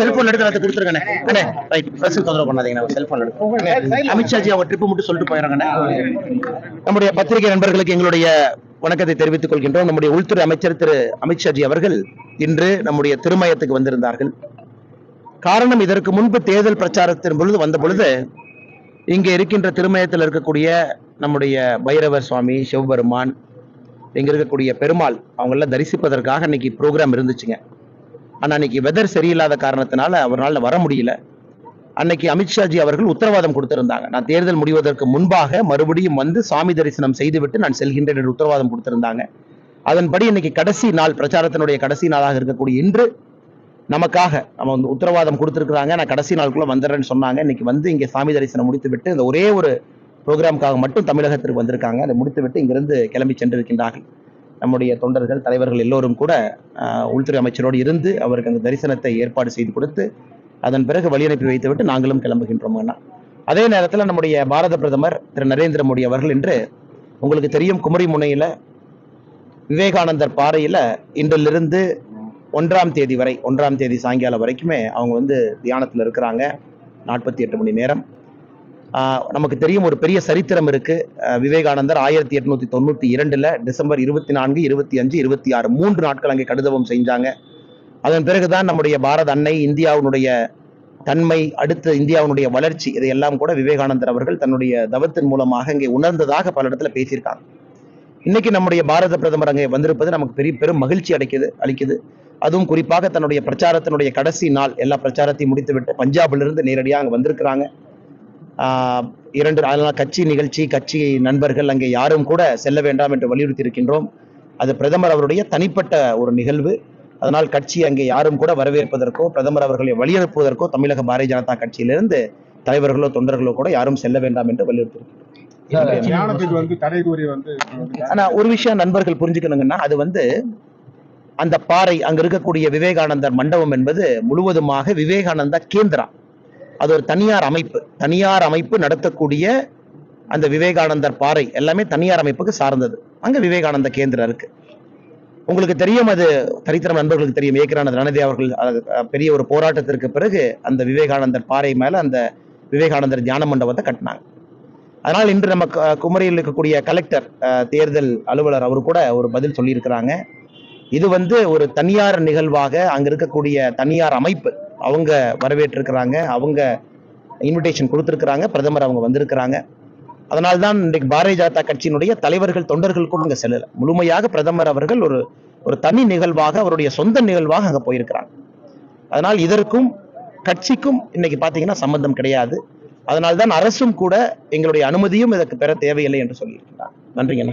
Cellphone எடுத்து கொடுத்துருங்க. அமித்ஷாஜி அவங்க ட்ரிப் மட்டும் சொல்லிட்டு போயிடுறாங்க. நம்முடைய பத்திரிகை நண்பர்களுக்கு எங்களுடைய வணக்கத்தை தெரிவித்துக் கொள்கின்றோம். நம்முடைய உள்துறை அமைச்சர் திரு அமித்ஷாஜி அவர்கள் இன்று நம்முடைய திருமயத்துக்கு வந்திருந்தார்கள். காரணம், இதற்கு முன்பு தேர்தல் பிரச்சாரத்தின் பொழுது வந்த பொழுது இங்கே இருக்கின்ற திருமயத்தில் இருக்கக்கூடிய நம்முடைய பைரவர் சுவாமி, சிவபெருமான், இங்க இருக்கக்கூடிய பெருமாள் அவங்கள தரிசிப்பதற்காக இன்னைக்கு ப்ரோக்ராம் இருந்துச்சுங்க. ஆனா அன்னைக்கு வெதர் சரியில்லாத காரணத்தினால அவரால் வர முடியல. அன்னைக்கு அமித்ஷாஜி அவர்கள் உத்தரவாதம் கொடுத்திருந்தாங்க, நான் தேர்தல் முடிவதற்கு முன்பாக மறுபடியும் வந்து சாமி தரிசனம் செய்துவிட்டு நான் செல்கின்றேன் என்று உத்தரவாதம் கொடுத்திருந்தாங்க. அதன்படி இன்னைக்கு கடைசி நாள், பிரச்சாரத்தினுடைய கடைசி நாளாக இருக்கக்கூடிய இன்று நமக்காக நம்ம வந்து உத்தரவாதம் கொடுத்திருக்கிறாங்க. நான் கடைசி நாளுக்குள்ள வந்துடுறேன்னு சொன்னாங்க. இன்னைக்கு வந்து இங்கே சாமி தரிசனம் முடித்து விட்டு இந்த ஒரே ஒரு ப்ரோக்ராமுக்காக மட்டும் தமிழகத்திற்கு வந்திருக்காங்க. அதை முடித்துவிட்டு இங்கிருந்து கிளம்பி சென்றிருக்கின்றார்கள். நம்முடைய தொண்டர்கள், தலைவர்கள் எல்லோரும் கூட உள்துறை அமைச்சரோடு இருந்து அவருக்கு அந்த தரிசனத்தை ஏற்பாடு செய்து கொடுத்து அதன் பிறகு வழி அனுப்பி வைத்துவிட்டு நாங்களும் கிளம்புகின்றோம். அதே நேரத்தில் நம்முடைய பாரத பிரதமர் திரு நரேந்திர மோடி அவர்கள் இன்று உங்களுக்கு தெரியும், குமரி முனையில விவேகானந்தர் பாறையில இன்றிலிருந்து 1ஆம் தேதி வரை, 1ஆம் தேதி சாயங்காலம் வரைக்குமே அவங்க வந்து தியானத்தில் இருக்கிறாங்க. 48 மணி நேரம். நமக்கு தெரியும், ஒரு பெரிய சரித்திரம் இருக்கு. விவேகானந்தர் 1892 டிசம்பர் 24, 25, 26 3 நாட்கள் அங்கே கடுதவம் செஞ்சாங்க. அதன் பிறகுதான் நம்முடைய பாரத அன்னை, இந்தியாவுடைய தன்மை, அடுத்து இந்தியாவுடைய வளர்ச்சி, இதையெல்லாம் கூட விவேகானந்தர் அவர்கள் தன்னுடைய தவத்தின் மூலமாக அங்கே உணர்ந்ததாக பல இடத்துல பேசியிருக்காங்க. இன்னைக்கு நம்முடைய பாரத பிரதமர் அங்கே வந்திருப்பது நமக்கு பெரும் மகிழ்ச்சி அளிக்குது. அதுவும் குறிப்பாக தன்னுடைய பிரச்சாரத்தினுடைய கடைசி நாள், எல்லா பிரச்சாரத்தையும் முடித்துவிட்டு பஞ்சாபிலிருந்து நேரடியாக அங்கே வந்திருக்கிறாங்க. அதனால கட்சி நிகழ்ச்சி, கட்சி நண்பர்கள் அங்கே யாரும் கூட செல்ல வேண்டாம் என்று வலியுறுத்தி இருக்கின்றோம். அது பிரதமர் அவருடைய தனிப்பட்ட ஒரு நிகழ்வு. அதனால் கட்சி அங்கே யாரும் கூட வரவேற்பதற்கோ பிரதமர் அவர்களை வழியனுப்புவதற்கோ தமிழக பாரதிய ஜனதா கட்சியிலிருந்து தலைவர்களோ தொண்டர்களோ கூட யாரும் செல்ல வேண்டாம் என்று வலியுறுத்தி இருக்கின்றோம். ஆனா ஒரு விஷயம் நண்பர்கள் புரிஞ்சுக்கணுங்கன்னா, அது வந்து அந்த பாறை, அங்க இருக்கக்கூடிய விவேகானந்தர் மண்டபம் என்பது முழுவதுமாக விவேகானந்தா கேந்திரா. அது ஒரு தனியார் அமைப்பு நடத்தக்கூடிய அந்த விவேகானந்தர் பாறை எல்லாமே தனியார் அமைப்புக்கு சார்ந்தது. அங்க விவேகானந்த கேந்திரம் இருக்கு. உங்களுக்கு தெரியும், அது சரித்திரம் நண்பர்களுக்கு தெரியும், ஏக்கரானந்த ரணதே அவர்கள் பெரிய ஒரு போராட்டத்திற்கு பிறகு அந்த விவேகானந்தர் பாறை மேல அந்த விவேகானந்தர் தியான மண்டபத்தை கட்டினாங்க. அதனால் இன்று நம்ம குமரியில் இருக்கக்கூடிய கலெக்டர், தேர்தல் அலுவலர், அவரு கூட ஒரு பதில் சொல்லியிருக்கிறாங்க. இது வந்து ஒரு தனியார் நிகழ்வாக அங்க இருக்கக்கூடிய தனியார் அமைப்பு அவங்க வரவேற்றிருக்கிறாங்க, அவங்க இன்விடேஷன் கொடுத்திருக்கிறாங்க, பிரதமர் அவங்க வந்திருக்கிறாங்க. அதனால்தான் இன்றைக்கு பாரதிய ஜனதா கட்சியினுடைய தலைவர்கள், தொண்டர்கள் கூட இங்க செல்லல. முழுமையாக பிரதமர் அவர்கள் ஒரு தனி நிகழ்வாக, அவருடைய சொந்த நிகழ்வாக அங்க போயிருக்கிறாங்க. அதனால் இதற்கும் கட்சிக்கும் இன்னைக்கு பாத்தீங்கன்னா சம்பந்தம் கிடையாது. அதனால்தான் அரசும் கூட எங்களுடைய அனுமதியும் இதற்கு பெற தேவையில்லை என்று சொல்லியிருக்கிறார். நன்றிங்க.